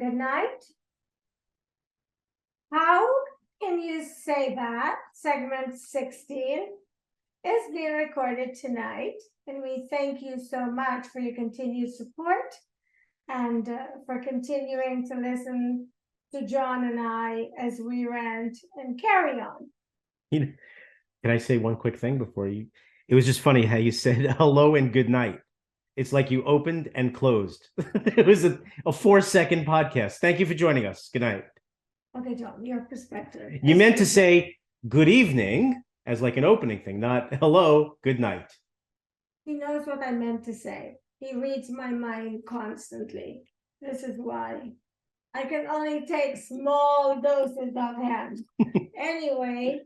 Good night. How can you say that? Segment 16 is being recorded tonight, and we thank you so much for your continued support and for continuing to listen to Jon and I as we rant and carry on. Can I say one quick thing before you? It was just funny how you said hello and good night. It's like you opened and closed. It was a 4-second podcast. Thank you for joining us. Good night. Okay, Jon, your perspective. You meant to say good evening as like an opening thing, not hello, good night. He knows what I meant to say. He reads my mind constantly. This is why I can only take small doses of him. Anyway,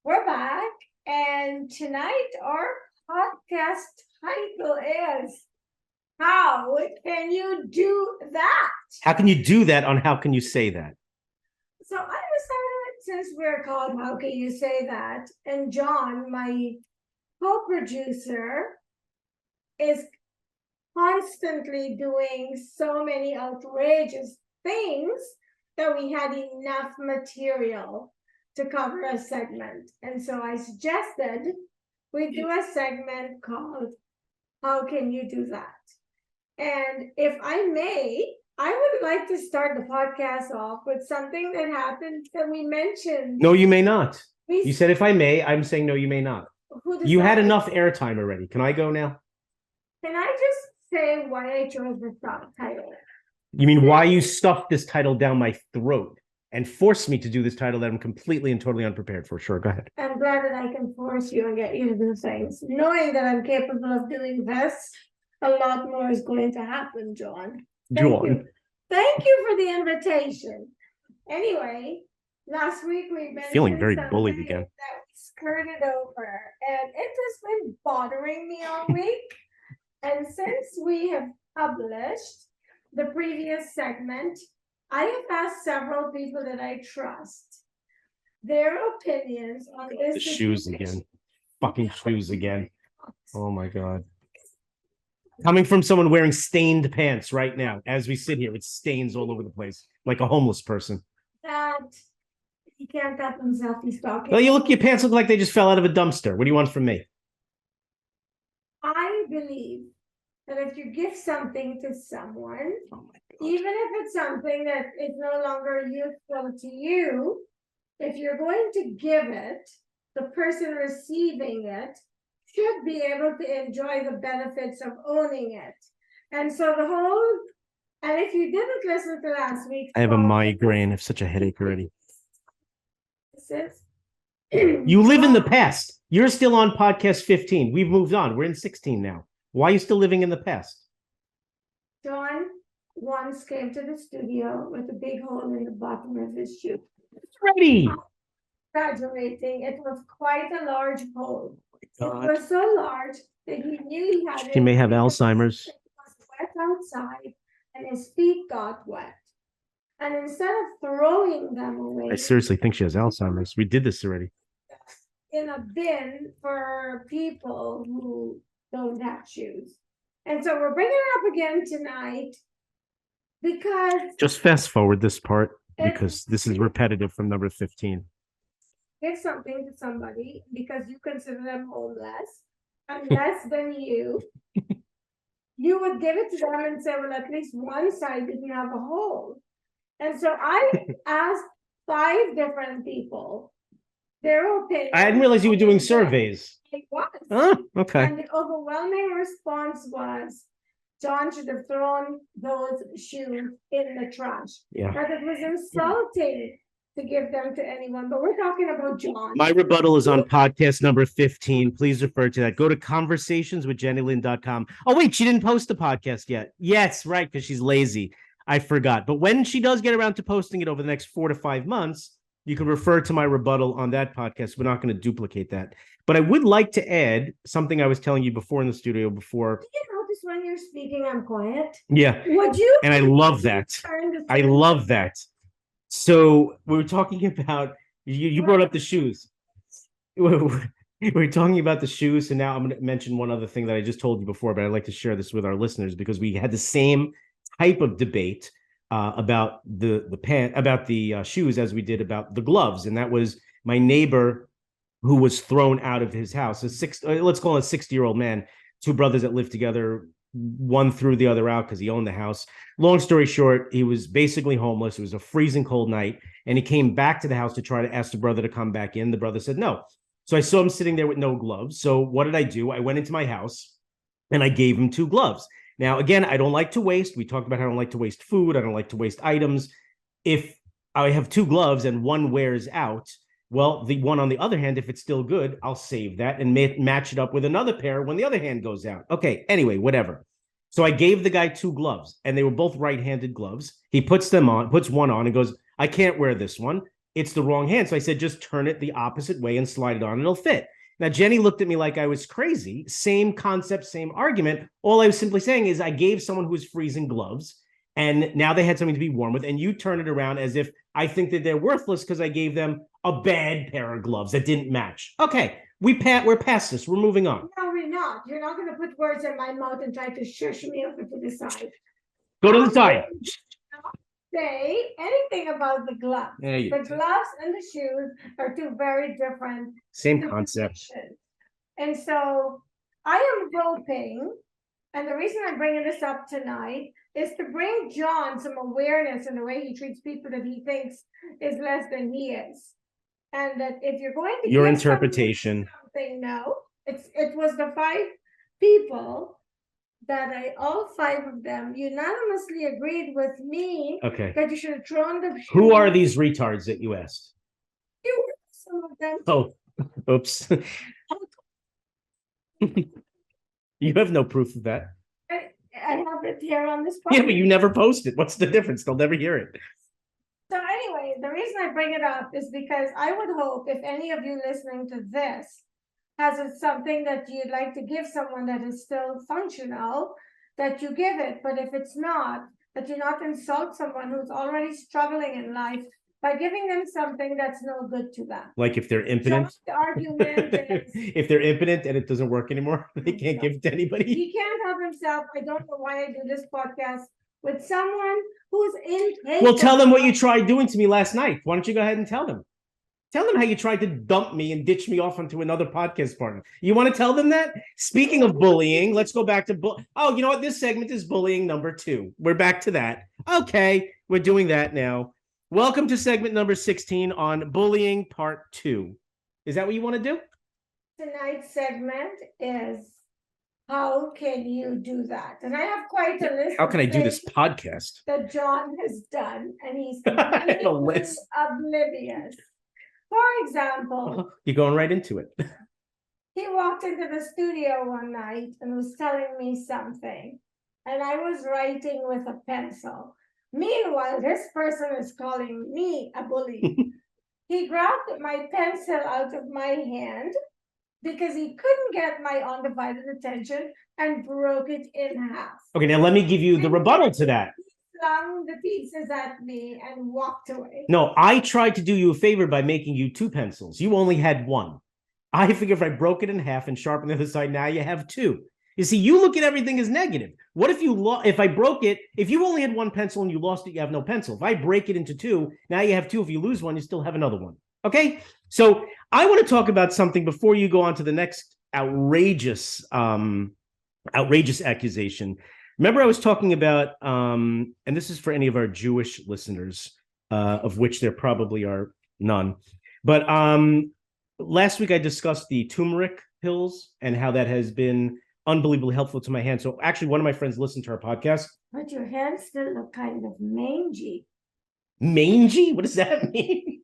we're back, and tonight our podcast title is How Can You Do That? How can you do that on How Can You Say That? So I decided, since we're called How Can You Say That, and Jon, my co-producer, is constantly doing so many outrageous things that we had enough material to cover a segment. And so I suggested we do a segment called How Can You Do That? And if I may, I would like to start the podcast off with something that happened that we mentioned. No, you may not. You said, if I may, I'm saying, no, you may not. You had enough airtime already. Can I go now? Can I just say why I chose this title? You mean why you stuffed this title down my throat and forced me to do this title that I'm completely and totally unprepared for? Sure, go ahead. I'm glad that I can force you and get you to do things. Knowing that I'm capable of doing this, a lot more is going to happen, Jon. Thank you for the invitation. Anyway, last week we've been feeling very bullied again. That we skirted over, and it has been bothering me all week. And since we have published the previous segment, I have asked several people that I trust their opinions on this. The shoes again. Fucking shoes again. Oh my God. Coming from someone wearing stained pants right now, as we sit here, it's stains all over the place, like a homeless person. That he can't help himself, he's talking. Well, your pants look like they just fell out of a dumpster. What do you want from me? I believe that if you give something to someone, even if it's something that is no longer useful to you, if you're going to give it, the person receiving it should be able to enjoy the benefits of owning it. And so and if you didn't listen to last week, I have a migraine. I have such a headache already. This is you live in the past. You're still on podcast 15. We've moved on. We're in 16 now. Why are you still living in the past? Jon once came to the studio with a big hole in the bottom of his shoe. It's ready. Exaggerating, it was quite a large hole. God. It was so large that he knew he had it. He may have Alzheimer's. It was wet outside, and his feet got wet. And instead of throwing them away, I seriously think she has Alzheimer's. We did this already. In a bin for people who don't have shoes. And so we're bringing it up again tonight because just fast forward this part because this is repetitive from number 15. Give something to somebody because you consider them homeless and less than you. You would give it to them and say, well, at least one side didn't have a hole. And so I asked 5 different people their opinion. I didn't realize you were doing surveys. It was. Huh? Okay. And the overwhelming response was Jon should have thrown those shoes in the trash. Yeah. But it was insulting to give them to anyone. But we're talking about Jon. My rebuttal is on podcast number 15. Please refer to that. Go to conversationswithjennylyn.com. Oh, wait, she didn't post the podcast yet. Yes, right, because she's lazy. I forgot. But when she does get around to posting it over the next 4 to 5 months, you can refer to my rebuttal on that podcast. We're not going to duplicate that. But I would like to add something I was telling you before in the studio before. Do you notice when you're speaking, I'm quiet? Yeah. Would you? And I love that. I love that. So we were talking about, you brought up the shoes. We're talking about the shoes. And now I'm going to mention one other thing that I just told you before, but I'd like to share this with our listeners because we had the same type of debate about the shoes as we did about the gloves, and that was my neighbor who was thrown out of his house. Let's call it a 60-year-old man, two brothers that lived together. One threw the other out because he owned the house. Long story short, he was basically homeless. It was a freezing cold night, and he came back to the house to try to ask the brother to come back in. The brother said no. So I saw him sitting there with no gloves. So what did I do? I went into my house and I gave him two gloves. Now, again, I don't like to waste. We talked about how I don't like to waste food. I don't like to waste items. If I have two gloves and one wears out, well, the one on the other hand, if it's still good, I'll save that and match it up with another pair when the other hand goes out. Okay, anyway, whatever. So I gave the guy two gloves, and they were both right-handed gloves. He puts one on and goes, I can't wear this one. It's the wrong hand. So I said, just turn it the opposite way and slide it on, and it'll fit. Now, Jenny looked at me like I was crazy. Same concept, same argument. All I was simply saying is I gave someone who was freezing gloves, and now they had something to be warm with, and you turn it around as if I think that they're worthless because I gave them a bad pair of gloves that didn't match. Okay, we're past this. We're moving on. No, we're not. You're not going to put words in my mouth and try to shush me over to the side. Go to the side. Say anything about the gloves. The gloves and the shoes are two very different. Same concept. And so I am hoping, and the reason I'm bringing this up tonight is to bring Jon some awareness in the way he treats people that he thinks is less than he is. And that if you're going to your interpretation, something, no, it was the 5 people that all 5 of them unanimously agreed with me. Okay. That you should have thrown the. Who are these retards that you asked? You were some of them. Oh, oops. You have no proof of that. I have it here on this podcast. Yeah, but you never post it. What's the difference? They'll never hear it. So anyway, the reason I bring it up is because I would hope if any of you listening to this has something that you'd like to give someone that is still functional, that you give it. But if it's not, that you not insult someone who's already struggling in life by giving them something that's no good to them. Like if they're impotent. So the argument is, if they're impotent and it doesn't work anymore, they can't give it to anybody. He can't help himself. I don't know why I do this podcast with someone who's incapable. Well, tell them what you tried doing to me last night. Why don't you go ahead and tell them? Tell them how you tried to dump me and ditch me off onto another podcast partner. You want to tell them that? Speaking of bullying, let's go back to oh, you know what? This segment is bullying number 2. We're back to that. Okay, we're doing that now. Welcome to segment number 16 on bullying part 2. Is that what you want to do? Tonight's segment is how can you do that? And I have quite a list. How can I do this podcast? That Jon has done, and he's oblivious. For example, you're going right into it. He walked into the studio one night and was telling me something, and I was writing with a pencil. Meanwhile, this person is calling me a bully. He grabbed my pencil out of my hand because he couldn't get my undivided attention and broke it in half. Okay, now let me give you the rebuttal to that. Flung the pieces at me and walked away. No, I tried to do you a favor by making you 2 pencils. You only had 1. I figure if I broke it in half and sharpened the other side, now you have 2. You see, you look at everything as negative. What if if I broke it, if you only had 1 pencil and you lost it, you have no pencil. If I break it into 2, now you have 2. If you lose 1, you still have another one. Okay? So I want to talk about something before you go on to the next outrageous accusation. Remember I was talking about, and this is for any of our Jewish listeners, of which there probably are none. But last week I discussed the turmeric pills and how that has been unbelievably helpful to my hand. So actually one of my friends listened to our podcast. But your hands still look kind of mangy. Mangy? What does that mean?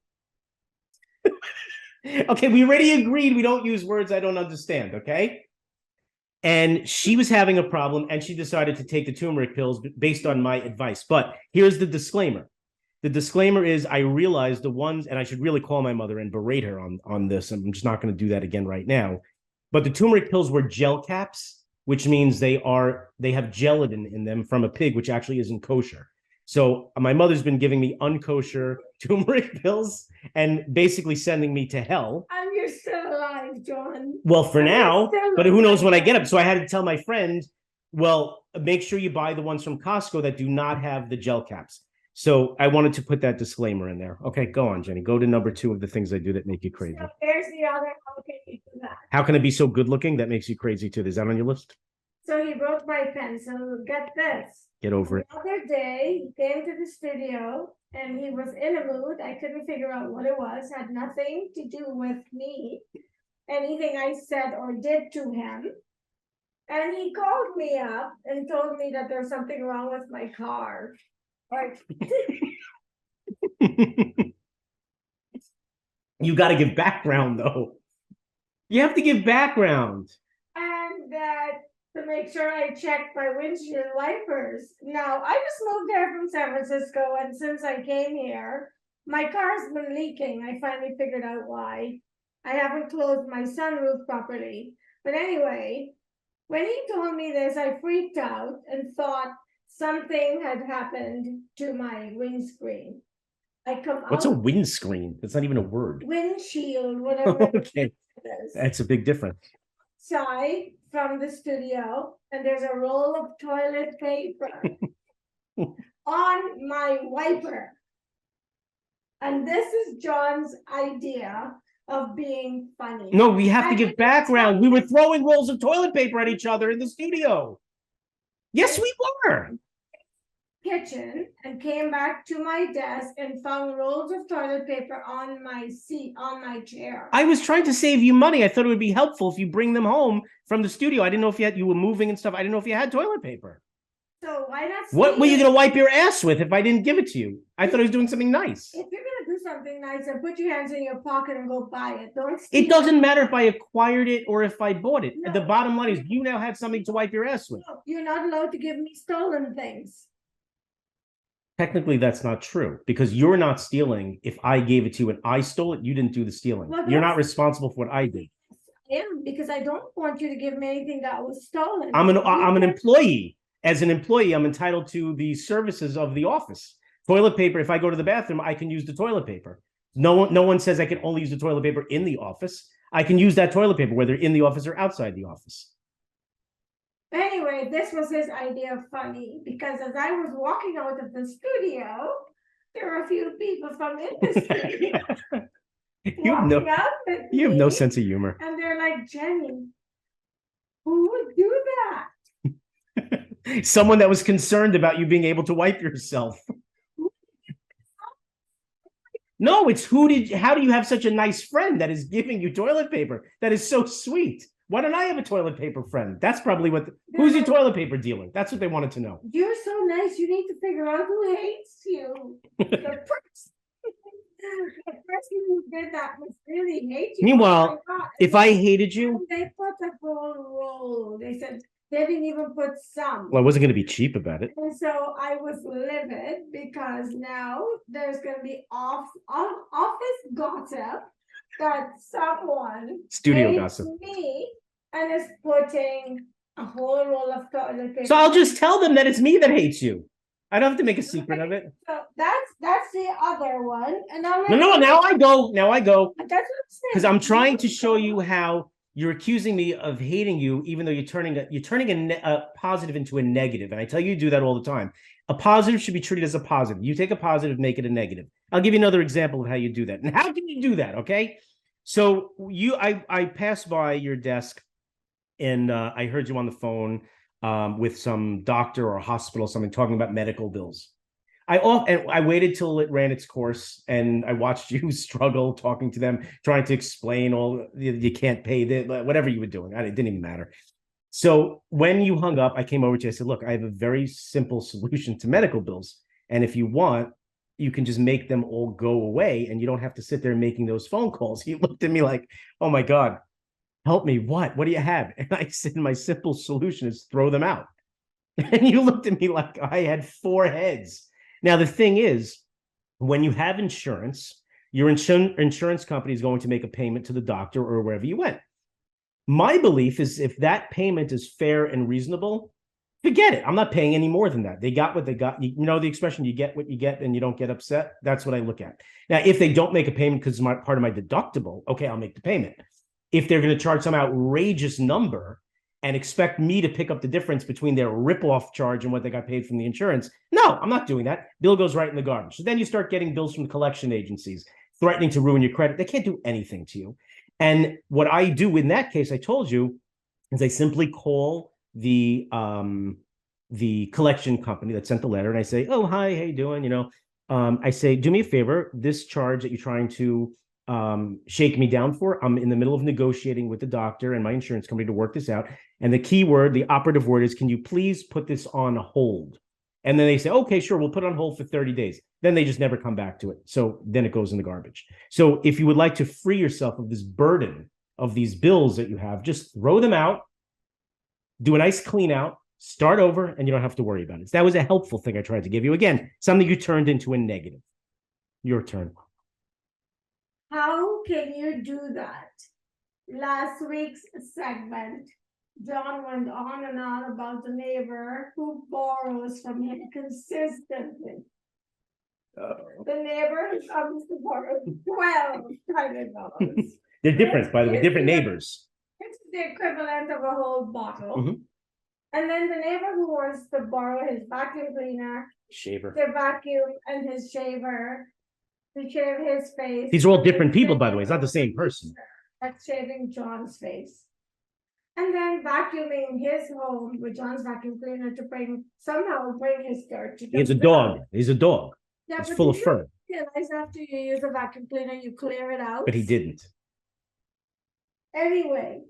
Okay, we already agreed we don't use words I don't understand, okay? And she was having a problem, and she decided to take the turmeric pills based on my advice. But here's the disclaimer. The disclaimer is I realized the ones, and I should really call my mother and berate her on this. I'm just not going to do that again right now. But the turmeric pills were gel caps, which means they have gelatin in them from a pig, which actually isn't kosher. So my mother's been giving me unkosher turmeric pills and basically sending me to hell. And you're still alive, Jon. Well, for now, but who knows when I get up. So I had to tell my friend, well, make sure you buy the ones from Costco that do not have the gel caps. So I wanted to put that disclaimer in there. Okay, go on, Jenny. Go to number 2 of the things I do that make you crazy. So there's the other, how can you do that? How can it be so good looking that makes you crazy too? Is that on your list? So he broke my pencil. Get this. Get over it. The other day, he came to the studio and he was in a mood. I couldn't figure out what it was. Had nothing to do with me, anything I said or did to him. And he called me up and told me that there's something wrong with my car. Like, You got to give background though. You have to give background. and that to make sure I checked my windshield wipers. Now, I just moved there from San Francisco, and since I came here, my car's been leaking. I finally figured out why. I haven't closed my sunroof properly. But anyway, when he told me this, I freaked out and thought something had happened to my windscreen. I come What's a out, windscreen? That's not even a word. windshield, whatever Okay, it is. that's a big difference. Side from the studio, and there's a roll of toilet paper on my wiper. And this is John's idea of being funny. No, we have to give background. We were throwing rolls of toilet paper at each other in the studio. Yes, we were. Kitchen and came back to my desk and found rolls of toilet paper on my seat, on my chair. I was trying to save you money. I thought it would be helpful if you bring them home from the studio. I didn't know if you were moving and stuff. I didn't know if you had toilet paper. So why not? What were you going to wipe your ass with if I didn't give it to you? I thought I was doing something nice. If you're gonna do something nice, then put your hands in your pocket and go buy it. Don't steal It doesn't matter if I acquired it or if I bought it. No. The bottom line is you now have something to wipe your ass with. No, you're not allowed to give me stolen things. Technically, that's not true because you're not stealing. If I gave it to you and I stole it, you didn't do the stealing. Well, You're not that's- responsible for what I did. I am, because I don't want you to give me anything that was stolen. I'm an You employee. As an employee, I'm entitled to the services of the office. Toilet paper, if I go to the bathroom, I can use the toilet paper. No one says I can only use the toilet paper in the office. I can use that toilet paper, whether in the office or outside the office. Anyway, this was his idea of funny, because as I was walking out of the studio, there were a few people from industry You have walking out with you have no me, sense of humor. and they're like, Jenny, who would do that? Someone that was concerned about you being able to wipe yourself. No, it's how do you have such a nice friend that is giving you toilet paper? That is so sweet. Why don't I have a toilet paper friend? That's probably who's your toilet paper dealer? That's what they wanted to know. You're so nice, you need to figure out who hates you. The person who did that must really hate you. Meanwhile, Oh my God. if I hated you, They put a whole roll. They said they didn't even put some. well, I wasn't going to be cheap about it. And so I was livid because now there's going to be office gossip that someone Studio hates gossip. me and is putting a whole roll of toilet paper. So I'll just tell them that it's me that hates you. I don't have to make a secret of it. So that's the other one. And now No, now I go. That's what I'm saying. Because I'm trying to show you how you're accusing me of hating you, even though you're turning a positive into a negative. And I tell you, you do that all the time. A positive should be treated as a positive. You take a positive, make it a negative. I'll give you another example of how you do that. And how can you do that? Okay. So I passed by your desk and I heard you on the phone with some doctor or hospital or something talking about medical bills. I waited till it ran its course and I watched you struggle talking to them, trying to explain you can't pay whatever you were doing. It didn't even matter. So when you hung up, I came over to you. I said, look, I have a very simple solution to medical bills. And if you want, you can just make them all go away and you don't have to sit there making those phone calls. He looked at me like, oh my God, help me. What do you have? And I said, my simple solution is throw them out. And you looked at me like I had 4 heads. Now, the thing is, when you have insurance, your insurance company is going to make a payment to the doctor or wherever you went. My belief is if that payment is fair and reasonable, forget it. I'm not paying any more than that. They got what they got. You know the expression, you get what you get and you don't get upset? That's what I look at. Now, if they don't make a payment because it's part of my deductible, okay, I'll make the payment. If they're going to charge some outrageous number and expect me to pick up the difference between their rip-off charge and what they got paid from the insurance, No, I'm not doing that. Bill goes right in the garbage. So then you start getting bills from collection agencies threatening to ruin your credit. They can't do anything to you. And what I do in that case, I told you, is I simply call the collection company that sent the letter, and I say, "Oh, hi, how you doing? I say, do me a favor. This charge that you're trying to shake me down for, I'm in the middle of negotiating with the doctor and my insurance company to work this out. And the key word, the operative word is, can you please put this on hold?" And then they say, "Okay, sure, we'll put it on hold for 30 days. Then they just never come back to it. So then it goes in the garbage. So if you would like to free yourself of this burden of these bills that you have, just throw them out, do a nice clean out, start over, and you don't have to worry about it. So that was a helpful thing I tried to give you. Again, something you turned into a negative. Your turn. How can you do that? Last week's segment, Jon went on and on about the neighbor who borrows from him consistently. The neighbor who comes to borrow $12. They're different, by the way, different neighbors. It's the equivalent of a whole bottle. Mhm. And then the neighbor who wants to borrow his vacuum cleaner, Shaver. the vacuum, and his shaver to shave his face. These are all different people, by the way. It's not the same person. That's shaving Jon's face. And then vacuuming his home with Jon's vacuum cleaner to somehow bring his dirt to the He's a dog. He's a dog. Yeah, It's but full of you fur. realize after you use a vacuum cleaner, you clear it out. But he didn't. Anyway,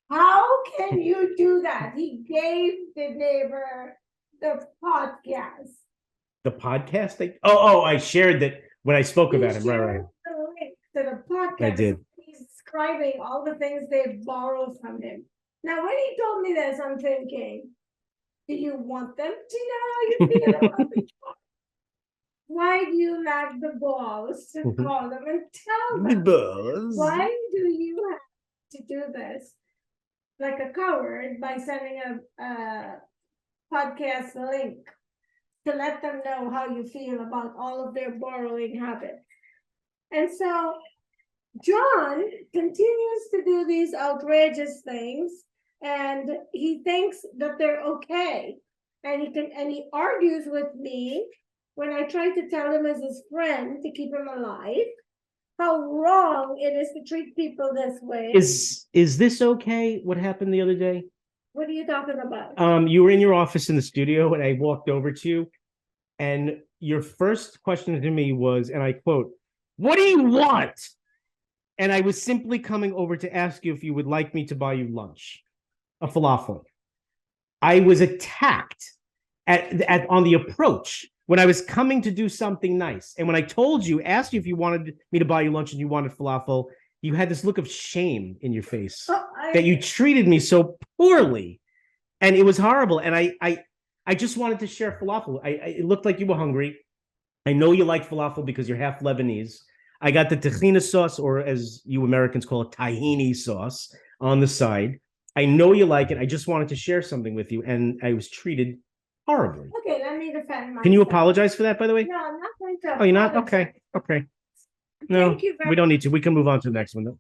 how can you do that? He gave the neighbor the podcast. The podcast? I shared that when I spoke about him. Right. Shared the link to the podcast. I did. He's describing all the things they borrowed from him. Now, when he told me this, I'm thinking, do you want them to know how you feel about it? Why do you lack the balls to call them and tell them? Why do you have to do this like a coward by sending a podcast link to let them know how you feel about all of their borrowing habits? And so Jon continues to do these outrageous things, and he thinks that they're okay, and he argues with me when I try to tell him as his friend to keep him alive, how wrong it is to treat people this way. Is this okay? What happened the other day? What are you talking about? You were in your office in the studio, and I walked over to you, and your first question to me was, and I quote, "What do you want?" And I was simply coming over to ask you if you would like me to buy you lunch, a falafel. I was attacked on the approach when I was coming to do something nice. And when I asked you if you wanted me to buy you lunch and you wanted falafel, you had this look of shame in your face that you treated me so poorly. And it was horrible. And I just wanted to share falafel. It looked like you were hungry. I know you like falafel because you're half Lebanese. I got the tahina sauce, or as you Americans call it, tahini sauce, on the side. I know you like it. I just wanted to share something with you, and I was treated horribly. Okay, let me defend myself. Can you apologize for that, by the way? No, I'm not going to. Oh, you're not? Okay. No, Thank you very we don't need to. We can move on to the next one, though.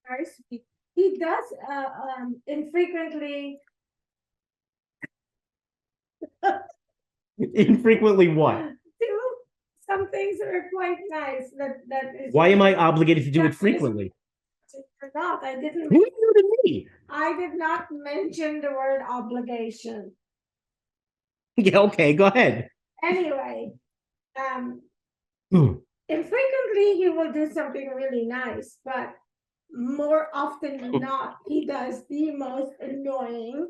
Very sweet. He does infrequently. Infrequently what? Do some things that are quite nice. That is. Why am I obligated to do it frequently? Not. I didn't. Who are you to me? I did not mention the word obligation. Yeah, okay, go ahead. Anyway, infrequently he will do something really nice, but more often than not, he does the most annoying,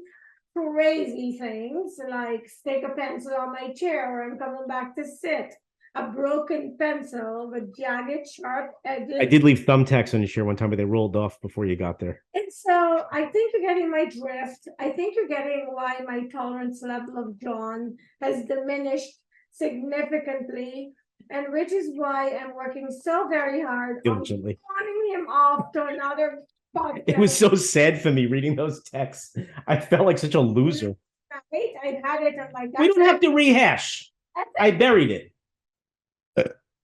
crazy things, like stick a pencil on my chair or I'm coming back to sit. A broken pencil with jagged, sharp edges. I did leave thumbtacks on your chair one time, but they rolled off before you got there. And so I think you're getting my drift. I think you're getting why my tolerance level of Jon has diminished significantly, and which is why I'm working so very hard diligently on wanting him off to another podcast. It was so sad for me reading those texts. I felt like such a loser. Right? I had it on my. We don't have to rehash. I buried it.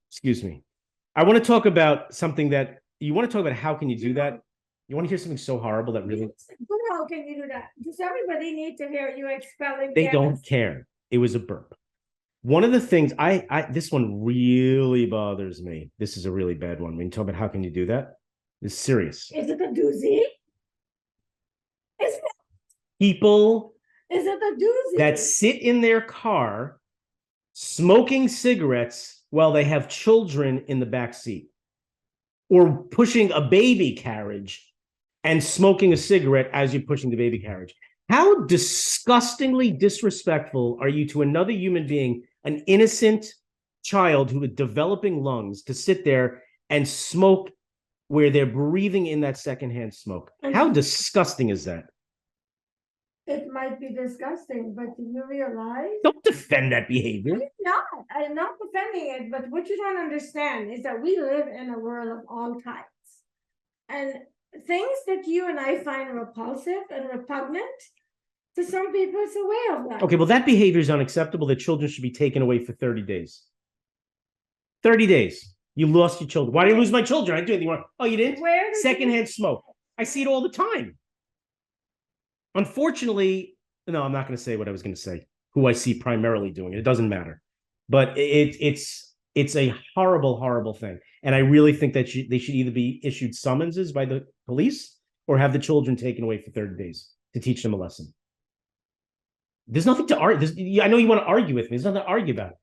Excuse me. I want to talk about something that you want to talk about. How can you do that? You want to hear something so horrible that really? How can you do that? Does everybody need to hear you expelling? They don't care. It was a burp. One of the things this one really bothers me. This is a really bad one. When you talk about how can you do that, it's serious. Is it a doozy? Is People it a doozy? that sit in their car smoking cigarettes while they have children in the back seat, or pushing a baby carriage and smoking a cigarette as you're pushing the baby carriage. How disgustingly disrespectful are you to another human being, an innocent child who is developing lungs, to sit there and smoke where they're breathing in that secondhand smoke? How disgusting is that? It might be disgusting, but do you realize? Don't defend that behavior. I'm not defending it, but what you don't understand is that we live in a world of all types. And things that you and I find repulsive and repugnant, to some people, it's a way of life. Okay, well, that behavior is unacceptable. That children should be taken away for 30 days. 30 days. You lost your children. Why did you lose my children? I didn't do anything wrong. Oh, you didn't? Secondhand smoke. I see it all the time. Unfortunately, no, I'm not going to say what I was going to say, who I see primarily doing it. It doesn't matter. But it's a horrible, horrible thing. And I really think that they should either be issued summonses by the police or have the children taken away for 30 days to teach them a lesson. There's nothing to argue. I know you want to argue with me. There's nothing to argue about.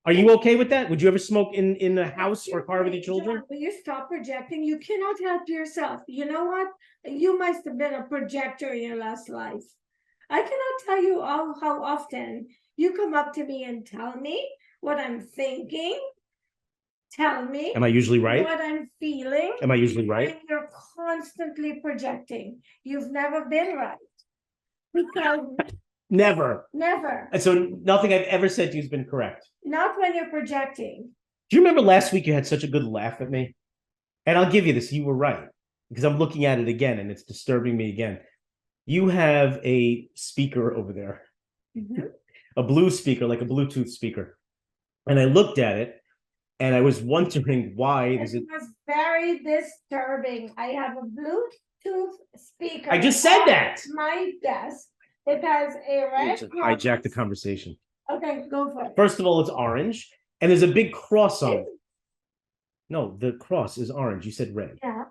Are you okay with that? Would you ever smoke in a house or car with your children? John, will you stop projecting? You cannot help yourself. You know what? You must have been a projector in your last life. I cannot tell you how often you come up to me and tell me what I'm thinking. Tell me. Am I usually right? What I'm feeling. Am I usually right? And you're constantly projecting. You've never been right. Because Never. Never. And so nothing I've ever said to you has been correct. Not when you're projecting. Do you remember last week you had such a good laugh at me? And I'll give you this. You were right. Because I'm looking at it again and it's disturbing me again. You have a speaker over there. Mm-hmm. A blue speaker, like a Bluetooth speaker. And I looked at it and I was wondering why. It was very disturbing. I have a Bluetooth speaker. I just said that. My desk. It has a red. Hijack the conversation. Okay, go for it. First of all, it's orange, and there's a big cross on it. No, the cross is orange. You said red. Yeah.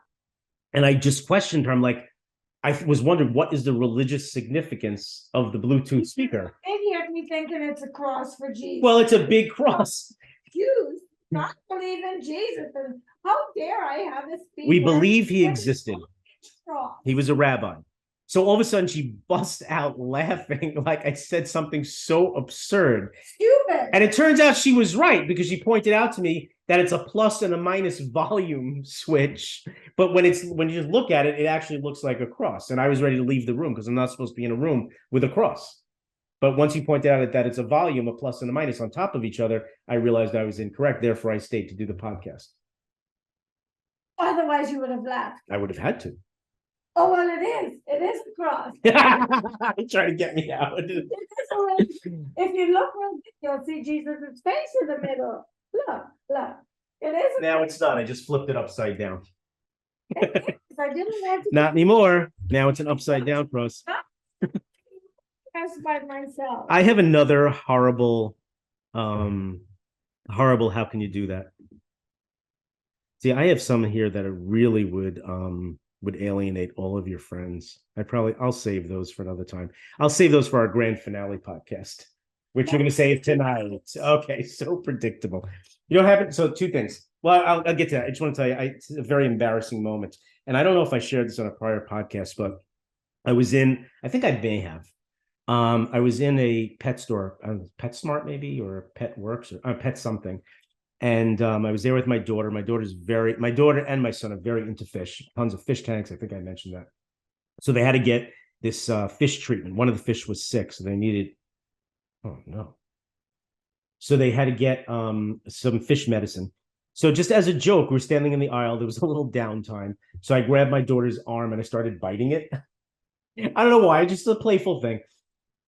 And I just questioned her. I'm like, I was wondering what is the religious significance of the Bluetooth speaker? Maybe had me thinking it's a cross for Jesus. Well, it's a big cross. Jews not believe in Jesus, and how dare I have a speaker? We believe he existed. Cross. He was a rabbi. So all of a sudden she busts out laughing like I said something so absurd. Stupid. And it turns out she was right because she pointed out to me that it's a plus and a minus volume switch. But when you just look at it, it actually looks like a cross. And I was ready to leave the room because I'm not supposed to be in a room with a cross. But once you pointed out that it's a volume, a plus and a minus on top of each other, I realized I was incorrect. Therefore, I stayed to do the podcast. Otherwise, you would have laughed. I would have had to. Oh, well, it is. It is a cross. You're trying to get me out. It is if you look, you'll see Jesus' face in the middle. Look. It is. Now it's not. I just flipped it upside down. I didn't want to. Not anymore. Now it's an upside down cross. By myself. I have another horrible, how can you do that? See, I have some here that really would alienate all of your friends. I'll save those for another time. I'll save those for our grand finale podcast, which we're going to save tonight. Okay, so predictable. You know what happened? So two things. Well, I'll get to that. I just want to tell you, it's a very embarrassing moment. And I don't know if I shared this on a prior podcast, but I think I may have. I was in a pet store, PetSmart maybe, or Pet Works, or Pet something. And I was there with my daughter. My daughter and my son are very into fish, tons of fish tanks. I think I mentioned that. So they had to get this fish treatment. One of the fish was sick, so they needed, oh no. So they had to get some fish medicine. So just as a joke, we're standing in the aisle. There was a little downtime. So I grabbed my daughter's arm and I started biting it. I don't know why, just a playful thing.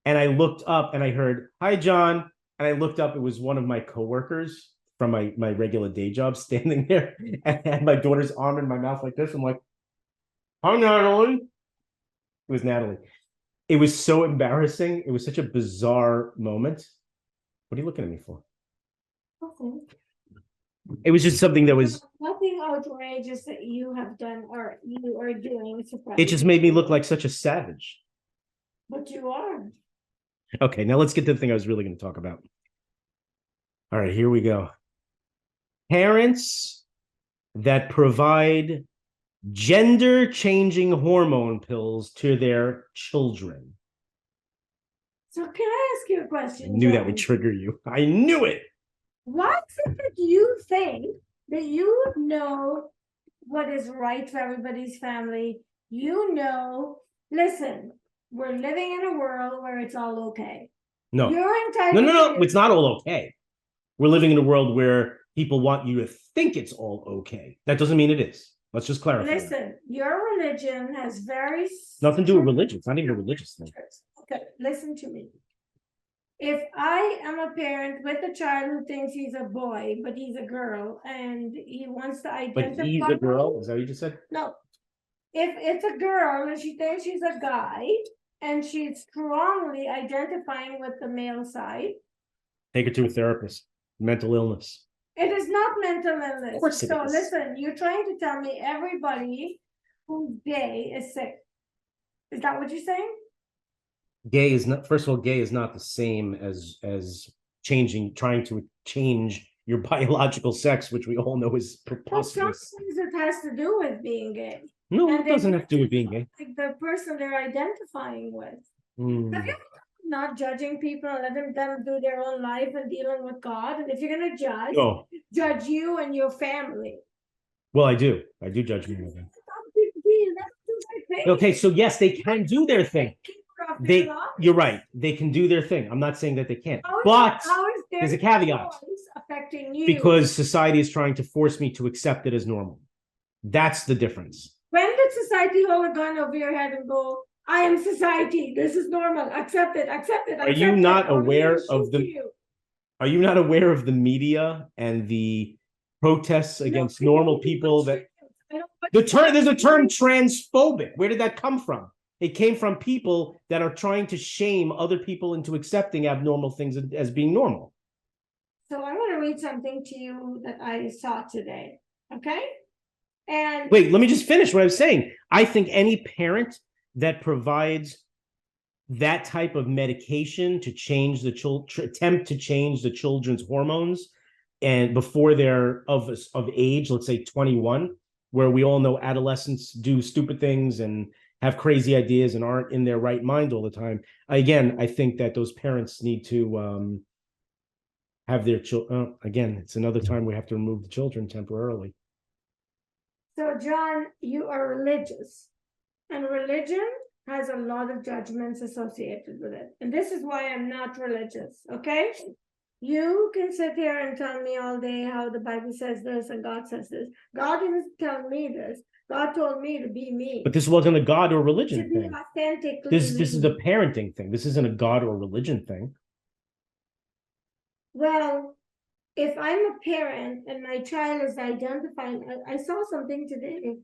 And I looked up and I heard, "Hi, John." And I looked up, it was one of my coworkers from my regular day job standing there and had my daughter's arm in my mouth like this. I'm like, "Hi, Natalie." It was Natalie. It was so embarrassing. It was such a bizarre moment. What are you looking at me for? Nothing. It was just something that was. Nothing outrageous that you have done or you are doing. It just made me look like such a savage. But you are. Okay, now let's get to the thing I was really going to talk about. All right, here we go. Parents that provide gender-changing hormone pills to their children. So can I ask you a question? I knew Jon? that would trigger you. I knew it. Why is it that you think that you know what is right for everybody's family? You know, listen, we're living in a world where it's all okay. No. You're entitled. No. It's not all okay. We're living in a world where people want you to think it's all okay. That doesn't mean it is. Let's just clarify. Listen, your religion has very nothing to do with religion. It's not even a religious thing. Okay, listen to me. If I am a parent with a child who thinks he's a boy, but he's a girl, and he wants to identify. But he's a girl? Is that what you just said? No. If it's a girl and she thinks she's a guy, and she's strongly identifying with the male side. Take her to a therapist. Mental illness. It is not mental illness. Of course it is. Listen, you're trying to tell me everybody who's gay is sick. Is that what you're saying? Gay is not, first of all, gay is not the same as trying to change your biological sex, which we all know is preposterous. Sometimes it has to do with being gay. No, it doesn't have to do with being gay. Like the person they're identifying with. Have you not judging people and letting them do their own life and dealing with God? And if you're gonna judge, judge you and your family. Well, I do judge me. Okay, so yes, they can do their thing. You're right. They can do their thing. I'm not saying that they can't, but there's a caveat. Affecting you because society is trying to force me to accept it as normal. That's the difference. When did society hold a gun over your head and go, I am society, this is normal, accept it, accept it. Are you not aware of the Are you not aware of the media and the protests against normal people that there's a term transphobic. Where did that come from? It came from people that are trying to shame other people into accepting abnormal things as being normal. So I want to read something to you that I saw today. Okay? And wait, let me just finish what I was saying. I think any parent that provides that type of medication to change the attempt to change the children's hormones and before they're of age, let's say 21, where we all know adolescents do stupid things and have crazy ideas and aren't in their right mind all the time. Again, I think that those parents need to have their children. Again, it's another time we have to remove the children temporarily. So, Jon, you are religious, and religion has a lot of judgments associated with it. And this is why I'm not religious, okay? You can sit here and tell me all day how the Bible says this and God says this. God didn't tell me this. God told me to be me. But this wasn't a God or religion thing. Authentically this is a parenting thing. This isn't a God or religion thing. Well, if I'm a parent and my child is identifying, I saw something today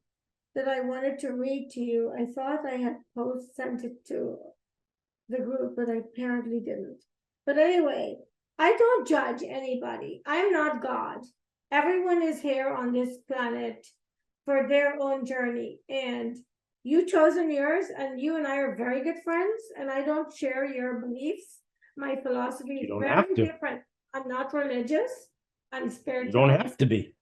that I wanted to read to you. I thought I had sent it to the group, but I apparently didn't. But anyway, I don't judge anybody. I'm not God. Everyone is here on this planet for their own journey. And you've chosen yours, and you and I are very good friends, and I don't share your beliefs. My philosophy is very different. I'm not religious. I'm spiritual. You don't have to be.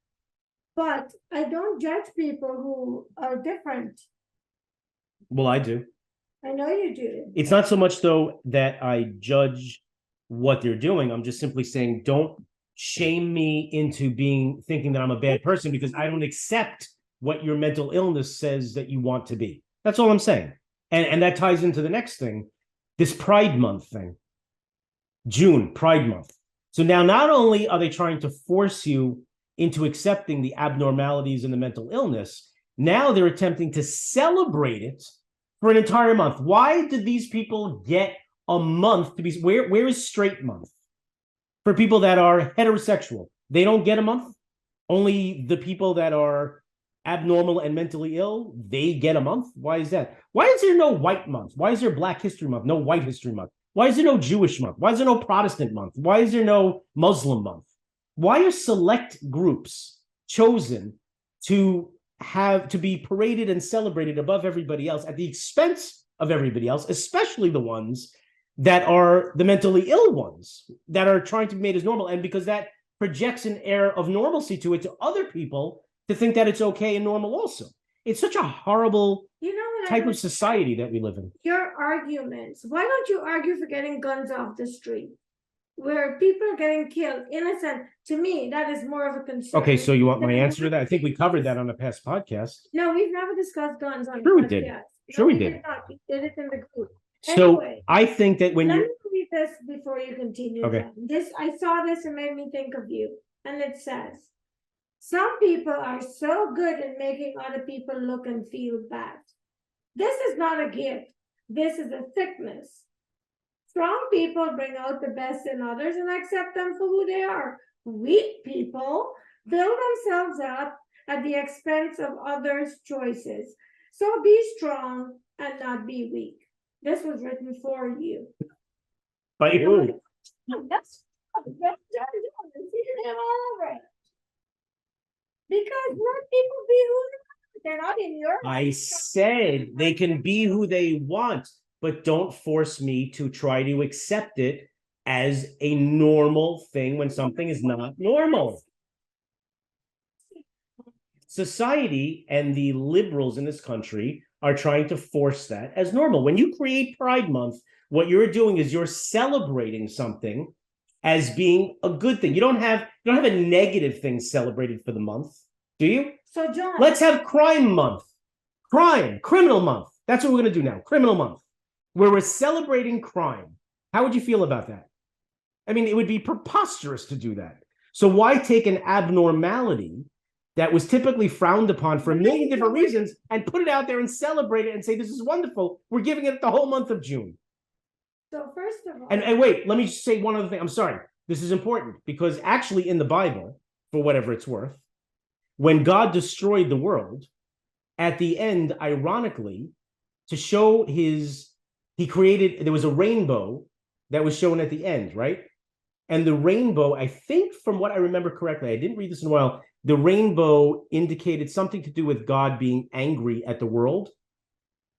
But I don't judge people who are different. Well, I do. I know you do. It's not so much, though, that I judge what they're doing. I'm just simply saying, don't shame me into thinking that I'm a bad person because I don't accept what your mental illness says that you want to be. That's all I'm saying. And that ties into the next thing, this Pride Month thing. June, Pride Month. So now not only are they trying to force you into accepting the abnormalities in the mental illness, now they're attempting to celebrate it for an entire month. Why do these people get a month to be? Where is straight month? For people that are heterosexual, they don't get a month. Only the people that are abnormal and mentally ill, they get a month. Why is that? Why is there no white month? Why is there Black History Month? No White History Month. Why is there no Jewish month? Why is there no Protestant month? Why is there no Muslim month? Why are select groups chosen to be paraded and celebrated above everybody else at the expense of everybody else, especially the ones that are the mentally ill ones that are trying to be made as normal? And because that projects an air of normalcy to it to other people to think that it's okay and normal also. It's such a horrible type of society that we live in. Your arguments. Why don't you argue for getting guns off the street? Where people are getting killed, innocent. To me, that is more of a concern. Okay, so you want my answer to that? I think we covered that on a past podcast. No, we've never discussed guns on Sure we podcast. did. No, Sure we did. We did it in the group. So Anyway, I think that when let you me read this before you continue. Okay. I saw this and made me think of you. And it says, some people are so good at making other people look and feel bad. This is not a gift. This is a sickness. Strong people bring out the best in others and accept them for who they are. Weak people build themselves up at the expense of others' choices. So be strong and not be weak. This was written for you. by who? That's him all over it. Because let people be who they're not in your. I said they can be who they want, but don't force me to try to accept it as a normal thing when something is not normal. Society and the liberals in this country are trying to force that as normal. When you create Pride Month, what you're doing is you're celebrating something as being a good thing. You don't have a negative thing celebrated for the month, do you? So John, Let's have Crime Month. Criminal Month. That's what we're going to do now. Criminal Month, where we're celebrating crime. How would you feel about that? I mean, it would be preposterous to do that. So why take an abnormality that was typically frowned upon for a million different reasons and put it out there and celebrate it and say, this is wonderful. We're giving it the whole month of June. so first of all, And wait, let me just say one other thing. I'm sorry. This is important because actually in the Bible, for whatever it's worth, when God destroyed the world, at the end, ironically, to show there was a rainbow that was shown at the end, right? And the rainbow, I think from what I remember correctly, I didn't read this in a while, the rainbow indicated something to do with God being angry at the world.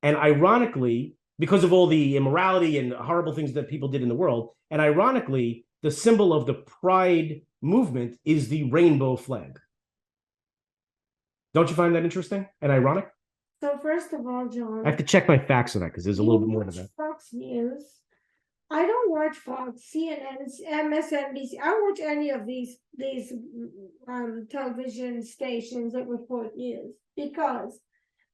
And ironically, because of all the immorality and horrible things that people did in the world, and ironically, the symbol of the Pride movement is the rainbow flag. Don't you find that interesting and ironic? so first of all, John, I have to check my facts on that because there's a little bit more to that. Fox News. I don't watch Fox, CNN, MSNBC. I don't watch any of these television stations that report news because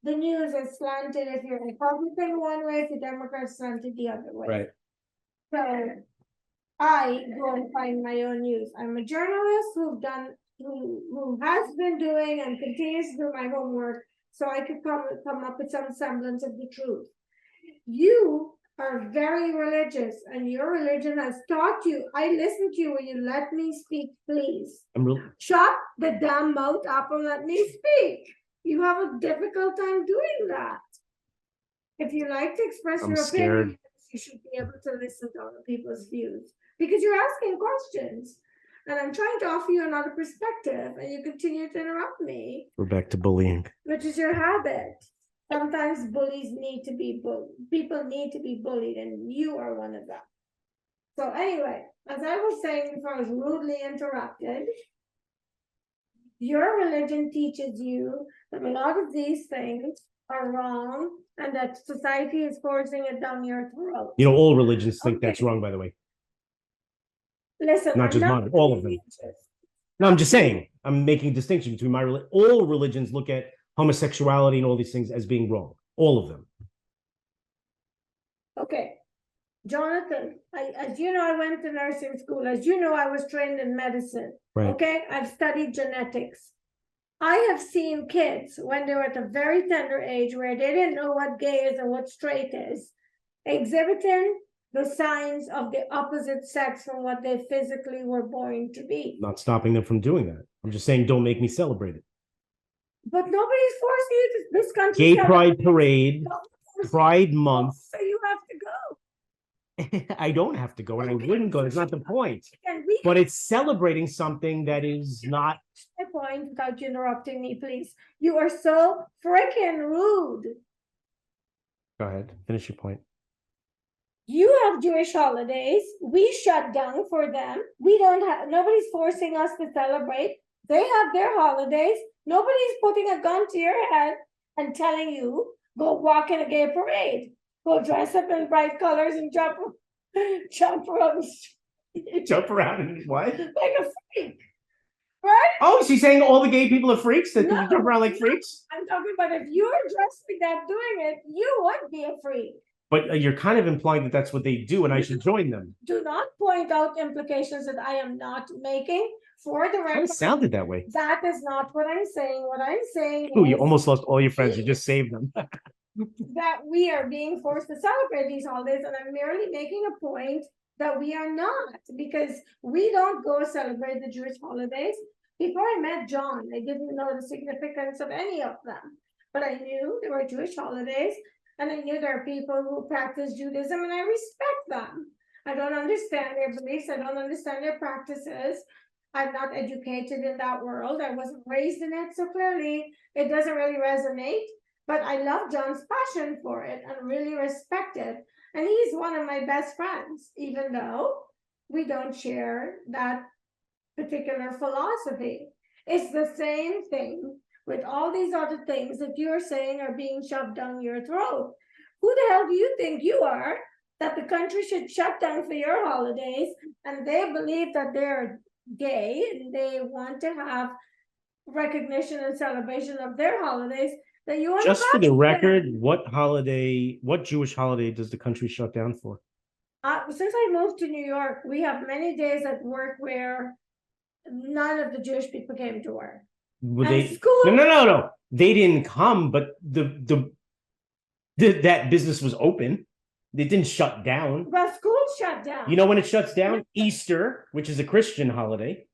the news is slanted. If you're Republican one way, if you're Democrat, slanted the other way. Right. So I go and find my own news. I'm a journalist who has been doing and continues to do my homework, so I could come up with some semblance of the truth. You are very religious, and your religion has taught you. I listen to you. Will you let me speak, please? Shut the damn mouth up and let me speak. You have a difficult time doing that. If you like to express your opinion, you should be able to listen to other people's views because you're asking questions. And I'm trying to offer you another perspective, and you continue to interrupt me. We're back to bullying. Which is your habit. Sometimes bullies need to be bullied. People need to be bullied, and you are one of them. So anyway, as I was saying before I was rudely interrupted, your religion teaches you that a lot of these things are wrong and that society is forcing it down your throat. You know, all religions think that's wrong, by the way. Listen, not just mine, all of them. No, I'm just saying, I'm making a distinction between all religions look at homosexuality and all these things as being wrong. All of them. Okay. Jonathan, as you know, I went to nursing school. As you know, I was trained in medicine. Right. Okay, I've studied genetics. I have seen kids when they were at a very tender age where they didn't know what gay is and what straight is, exhibiting the signs of the opposite sex from what they physically were born to be. Not stopping them from doing that. I'm just saying, don't make me celebrate it. But nobody's forcing you to this country. Gay Pride Parade, Pride Month. So you have to go. I don't have to go, and I wouldn't go. That's not the point. And we But it's celebrating something that is not. my point without you interrupting me, please. You are so freaking rude. Go ahead, finish your point. You have Jewish holidays. We shut down for them. We don't have, nobody's forcing us to celebrate. They have their holidays. Nobody's putting a gun to your head and telling you, go walk in a gay parade. Go dress up in bright colors and jump around the street. Jump around and what? Like a freak. Right? Oh, she's saying all the gay people are freaks that No, jump around like freaks? I'm talking about if you're dressed like that doing it, you would be a freak. But you're kind of implying that that's what they do and I should join them. Do not point out implications that I am not making. For the It record, sounded that way. that is not what I'm saying. What I'm saying Oh, you is almost lost all your friends. You just saved them. that we are being forced to celebrate these holidays, and I'm merely making a point that we are not, because we don't go celebrate the Jewish holidays. Before I met John, I didn't know the significance of any of them, but I knew there were Jewish holidays, and I knew there are people who practice Judaism, and I respect them. I don't understand their beliefs. I don't understand their practices. I'm not educated in that world. I wasn't raised in it, so clearly it doesn't really resonate. But I love John's passion for it and really respect it. And he's one of my best friends, even though we don't share that particular philosophy. It's the same thing with all these other things that you're saying are being shoved down your throat. Who the hell do you think you are that the country should shut down for your holidays, and they believe that they're gay and they want to have recognition and celebration of their holidays? That you Just for the record, what Jewish holiday does the country shut down for? Since I moved to New York, we have many days at work where none of the Jewish people came to work. Well, And school, no. They didn't come, but that business was open. It didn't shut down. well, school shut down. You know when it shuts down? Easter, which is a Christian holiday.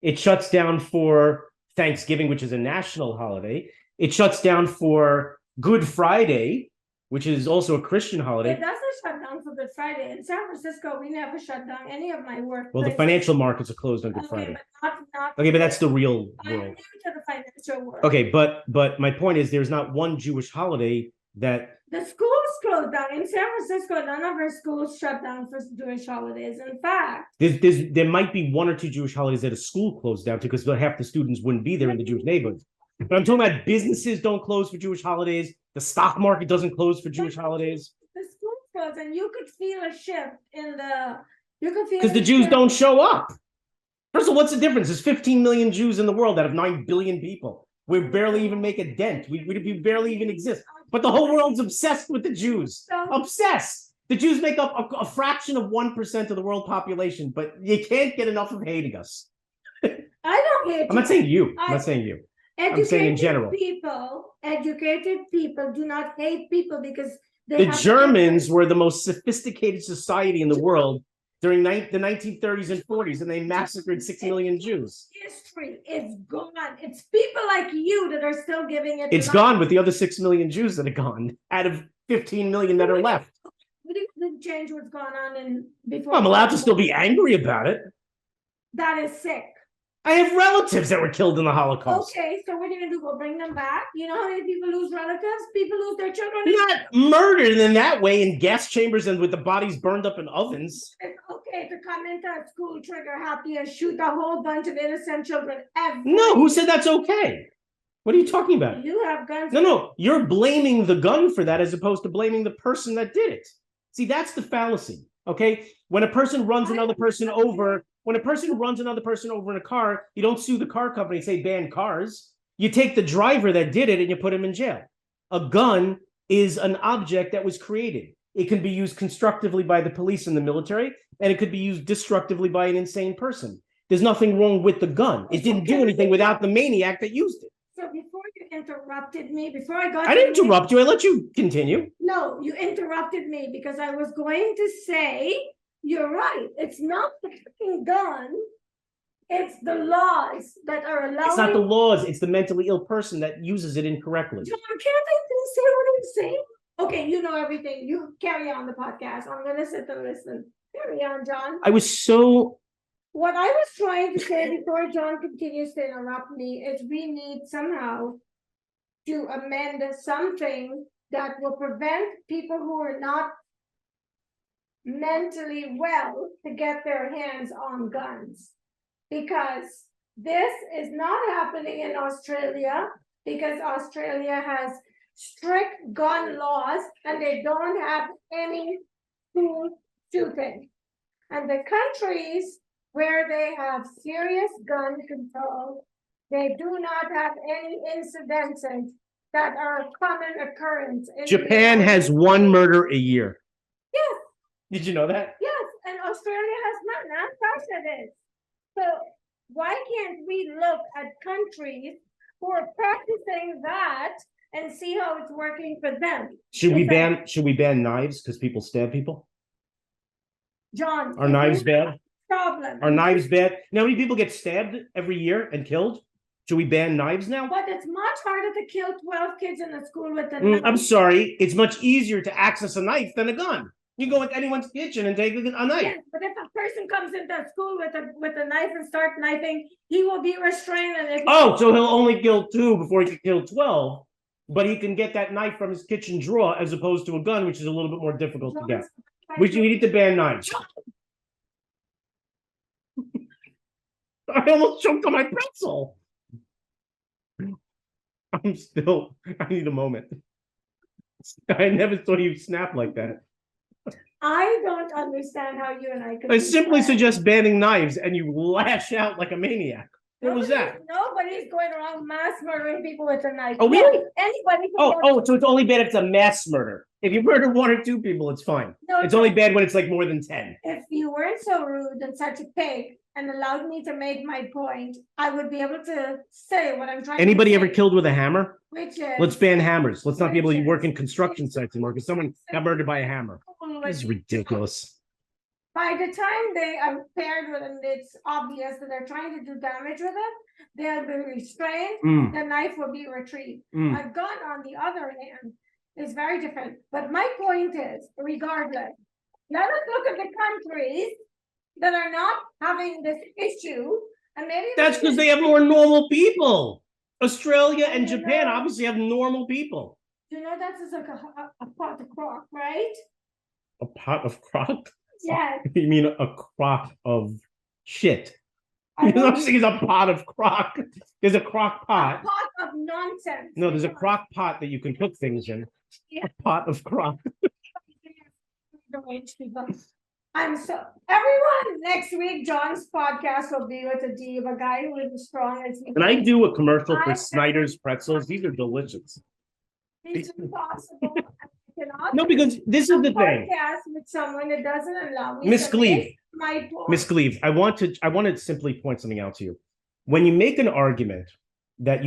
It shuts down for Thanksgiving, which is a national holiday. It shuts down for Good Friday, which is also a Christian holiday. It doesn't shut down for Good Friday. In San Francisco, we never shut down any of my work. Well, the financial markets are closed on Good Friday. But not Okay, but that's the real I'm world. new to the financial world. Okay, but my point is there's not one Jewish holiday that The schools closed down. In San Francisco, none of our schools shut down for Jewish holidays. In fact, there might be one or two Jewish holidays that a school closed down to because half the students wouldn't be there in the Jewish neighborhoods. But I'm talking about businesses don't close for Jewish holidays. The stock market doesn't close for Jewish holidays. the schools closed, and you could feel a shift in the. You could feel Because the Jews don't show up. First of all, what's the difference? There's 15 million Jews in the world out of 9 billion people. We barely even make a dent. We barely even exist. But the whole world's obsessed with the Jews. Obsessed. The Jews make up a fraction of 1% of the world population, but you can't get enough of hating us. I don't hate. I'm not saying you. I'm not saying you. I'm saying in general. Educated people do not hate people because the Germans were the most sophisticated society in the world during the 1930s and 40s, and they massacred 6 million Jews. History is gone. It's people like you that are still giving it. It's gone with the other 6 million Jews that are gone out of 15 million that are left. The change what's gone on in before. Well, I'm allowed to still be angry about it. That is sick. I have relatives that were killed in the Holocaust. Okay, so what are you gonna do? Go bring them back? You know how many people lose relatives? People lose their children. Not murdered in that way in gas chambers and with the bodies burned up in ovens. It's okay to come into a school, trigger happy, and shoot a whole bunch of innocent children. No, who said that's okay? What are you talking about? You have guns. No, you're blaming the gun for that as opposed to blaming the person that did it. See, that's the fallacy, okay? When a person runs another person over, in a car, you don't sue the car company and say ban cars. You take the driver that did it and you put him in jail. A gun is an object that was created. It can be used constructively by the police and the military, and it could be used destructively by an insane person. There's nothing wrong with the gun. It didn't do anything without the maniac that used it. So before you interrupted me, before I got. I didn't interrupt you. I let you continue. No, you interrupted me because I was going to say, you're right. It's not the freaking gun. It's the laws that are allowing. It's not the laws. It's the mentally ill person that uses it incorrectly. John, can't I say what I'm saying? Okay, you know everything. You carry on the podcast. I'm gonna sit and listen. Carry on, John. I was so What I was trying to say before John continues to interrupt me is we need somehow to amend something that will prevent people who are not mentally well to get their hands on guns. Because this is not happening in Australia, because Australia has strict gun laws and they don't have any school shooting. And the countries where they have serious gun control, they do not have any incidences that are a common occurrence. Japan has one murder a year. Yes. Did you know that? Yes, and Australia has none. Of course it is. So why can't we look at countries who are practicing that and see how it's working for them? Should we ban knives because people stab people? John, are knives bad? Problem. Are knives bad? Now, how many people get stabbed every year and killed? Should we ban knives now? But it's much harder to kill 12 kids in a school with a knife. I'm sorry. It's much easier to access a knife than a gun. You go into anyone's kitchen and take a knife. Yes, but if a person comes into school with a knife and start knifing, he will be restrained. And so he'll only kill 2 before he can kill 12. But he can get that knife from his kitchen drawer as opposed to a gun, which is a little bit more difficult to get. We need to ban knives. I almost choked on my pretzel. I need a moment. I never saw you snap like that. I don't understand how you and I could. I simply suggest banning knives and you lash out like a maniac. What was that? Nobody's going around mass murdering people with a knife. Oh, really? Anybody. So it's only bad if it's a mass murder. If you murder 1 or 2 people, it's fine. No, it's only bad when it's like more than 10. If you weren't so rude and such a pig and allowed me to make my point, I would be able to say what I'm trying Anybody to ever killed with a hammer? Which is, let's ban hammers. Let's not be able to work in construction sites anymore because someone got murdered by a hammer. This is ridiculous. By the time they are paired with and it's obvious that they're trying to do damage with it, they'll be restrained, the knife will be retrieved. A gun, on the other hand, is very different. But my point is, regardless, let us look at the countries that are not having this issue, and maybe that's because they have more normal people. Australia and Japan obviously have normal people. You know, that's just like a pot of crock, right? A pot of crock? Yes. You mean a crock of shit? I'm saying it's a pot of crock. There's a crock pot. A pot of nonsense. No, there's a crock pot that you can cook things in. Yeah. A pot of crock. Everyone, next week, John's podcast will be with a diva guy who is as strong as me. Can I do a commercial for Snyder's pretzels? These are delicious. It's impossible. No, because this is the thing. Podcast with someone that doesn't allow me. Miss Cleve. Miss Cleve, I want to simply point something out to you. When you make an argument that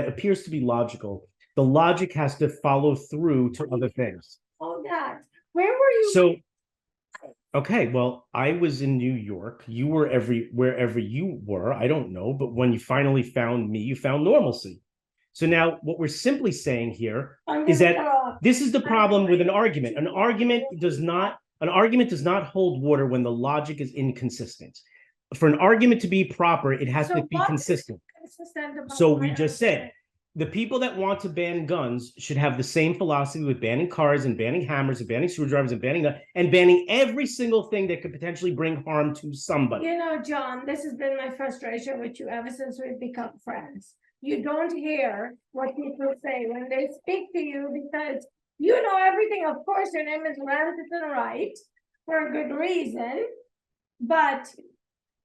appears to be logical, the logic has to follow through to other things. Oh, that. Where were you? So, okay, well, I was in New York. You were wherever you were. I don't know, but when you finally found me, you found normalcy. So now what we're simply saying here is that this is the problem with an argument. An argument does not hold water when the logic is inconsistent. For an argument to be proper, it has to be consistent. So we just said the people that want to ban guns should have the same philosophy with banning cars and banning hammers and banning screwdrivers and banning every single thing that could potentially bring harm to somebody. You know, John, this has been my frustration with you ever since we've become friends. You don't hear what people say when they speak to you because you know everything. Of course, your name is Ramsden Right for a good reason, but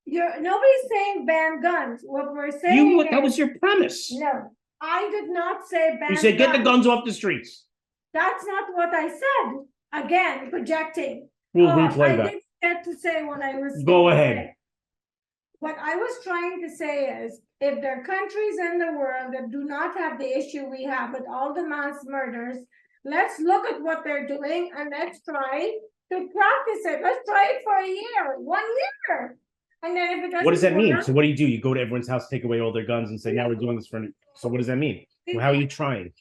nobody's saying ban guns. What we're saying that was your premise. No, I did not say ban guns. You said get the guns off the streets. That's not what I said. Again, projecting. We'll replay that. I didn't get to say what I was. Go ahead. What I was trying to say is, if there are countries in the world that do not have the issue we have with all the mass murders, let's look at what they're doing and let's try to practice it. Let's try it for a year, 1 year. And then if it doesn't what does that mean? So what do? You go to everyone's house, take away all their guns and say, now we're doing this for. So what does that mean? Well, how are you trying?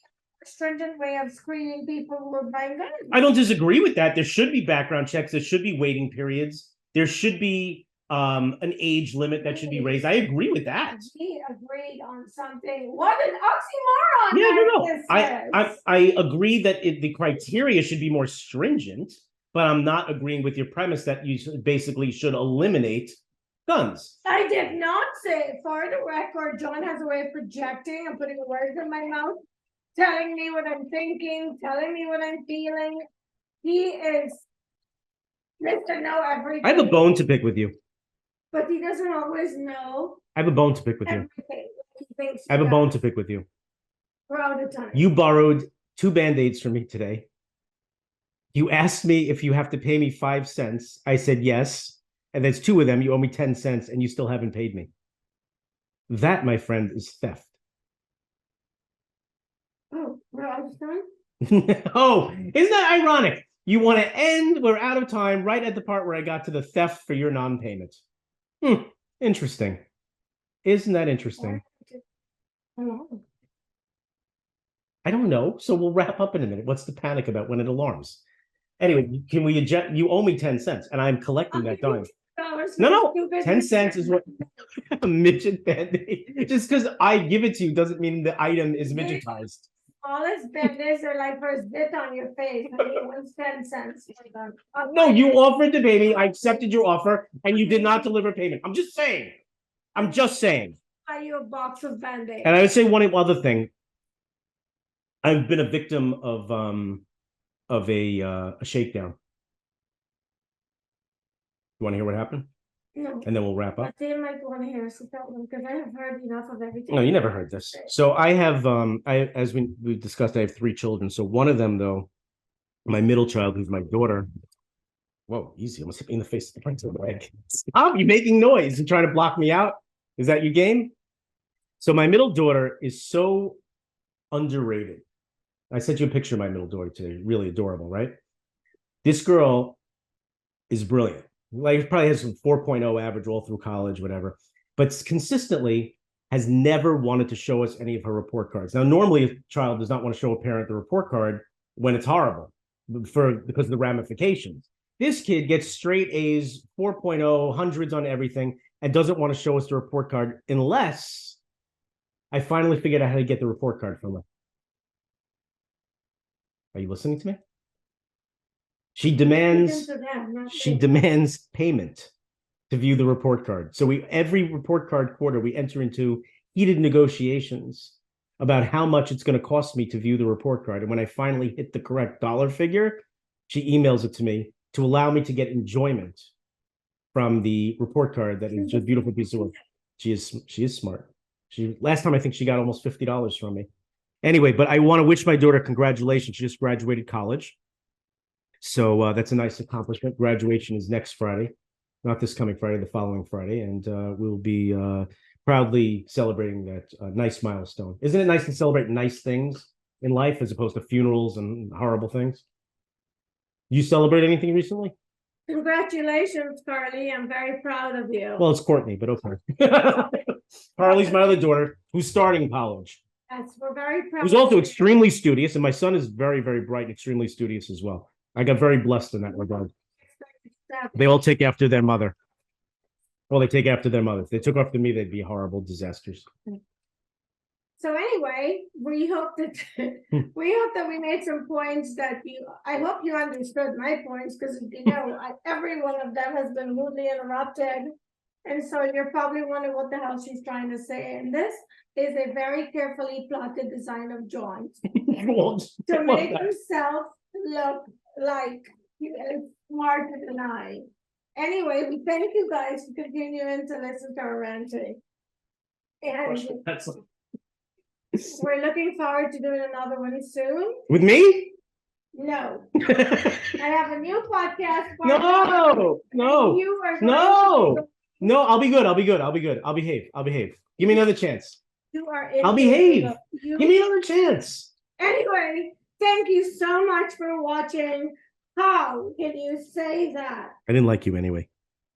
stringent way of screening people who are buying guns. I don't disagree with that. There should be background checks. There should be waiting periods. There should be an age limit that should be raised. I agree with that. We agreed on something. What an oxymoron! Yeah, no. this I agree that the criteria should be more stringent, but I'm not agreeing with your premise that you basically should eliminate guns. I did not say, for the record, Jon has a way of projecting and putting words in my mouth, telling me what I'm thinking, telling me what I'm feeling. He is Mr. Know Everything. I have a bone to pick with you. But he doesn't always know I have a bone to pick with you. everything. He thinks I have a he bone does. to pick with you. We're out of time. You borrowed 2 Band-Aids from me today. You asked me if you have to pay me 5 cents. I said yes. And there's 2 of them. You owe me 10 cents and you still haven't paid me. That, my friend, is theft. Oh, we're out of time? Oh, isn't that ironic? You want to end, we're out of time, right at the part where I got to the theft for your non-payment. Interesting. Isn't that interesting? Oh. I don't know. So we'll wrap up in a minute. What's the panic about when it alarms? Anyway, can we eject? You owe me 10 cents and I'm collecting that dime. No, 10 cents is what a midget Band-Aid. Just because I give it to you doesn't mean the item is midgetized. Smallest Band-Aids are like for a zit on your face. I mean, one's 10 cents. No, you offered to pay me. I accepted your offer and you did not deliver payment. I'm just saying. I'm just saying. Buy you a box of Band-Aids. And I would say one other thing. I've been a victim of a shakedown. You want to hear what happened? No. And then we'll wrap up. I feel like want to hear so tell them because I have heard enough of everything. No, you never heard this. So I have as we discussed, I have 3 children. So one of them, though, my middle child, who's my daughter. Whoa, easy. Almost hit me in the face. Stop, you making noise and trying to block me out. Is that your game? So my middle daughter is so underrated. I sent you a picture of my middle daughter today. Really adorable, right? This girl is brilliant. Like probably has some 4.0 average all through college, whatever, but consistently has never wanted to show us any of her report cards. Now, normally a child does not want to show a parent the report card when it's horrible because of the ramifications. This kid gets straight A's, 4.0, hundreds on everything, and doesn't want to show us the report card unless I finally figured out how to get the report card from her. Are you listening to me? She demands payment to view the report card. So every report card quarter, we enter into heated negotiations about how much it's going to cost me to view the report card. And when I finally hit the correct dollar figure, she emails it to me to allow me to get enjoyment from the report card. That is just a beautiful piece of work. She is smart. Last time I think she got almost $50 from me. Anyway, but I want to wish my daughter congratulations. She just graduated college. So that's a nice accomplishment. Graduation is next Friday, not this coming Friday, the following Friday. And we'll be proudly celebrating that nice milestone. Isn't it nice to celebrate nice things in life as opposed to funerals and horrible things? You celebrate anything recently? Congratulations, Carly. I'm very proud of you. Well, it's Courtney, but okay. Carly's my other daughter who's starting college. Yes, we're very proud. Who's also extremely studious. And my son is very, very bright and extremely studious as well. I got very blessed in that regard. They all take after their mother. Well, they take after their mother. If they took after me, they'd be horrible disasters. So anyway, we hope that we made some points that I hope you understood my points because every one of them has been rudely interrupted. And so you're probably wondering what the hell she's trying to say. And this is a very carefully plotted design of Jon to make himself look like he is smarter than I. Anyway, we thank you guys for continuing to listen to our ranting. And we're looking forward to doing another one soon. With me? No. I have a new podcast. No, I'll be good. I'll behave. Give me another chance. I'll behave. Give me another chance. Anyway, thank you so much for watching. How can you say that? I didn't like you anyway.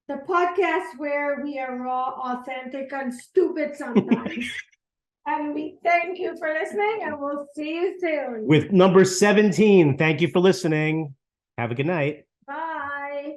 The podcast where we are raw, authentic, and stupid sometimes. And we thank you for listening, and we'll see you soon. With number 17. Thank you for listening. Have a good night. Bye.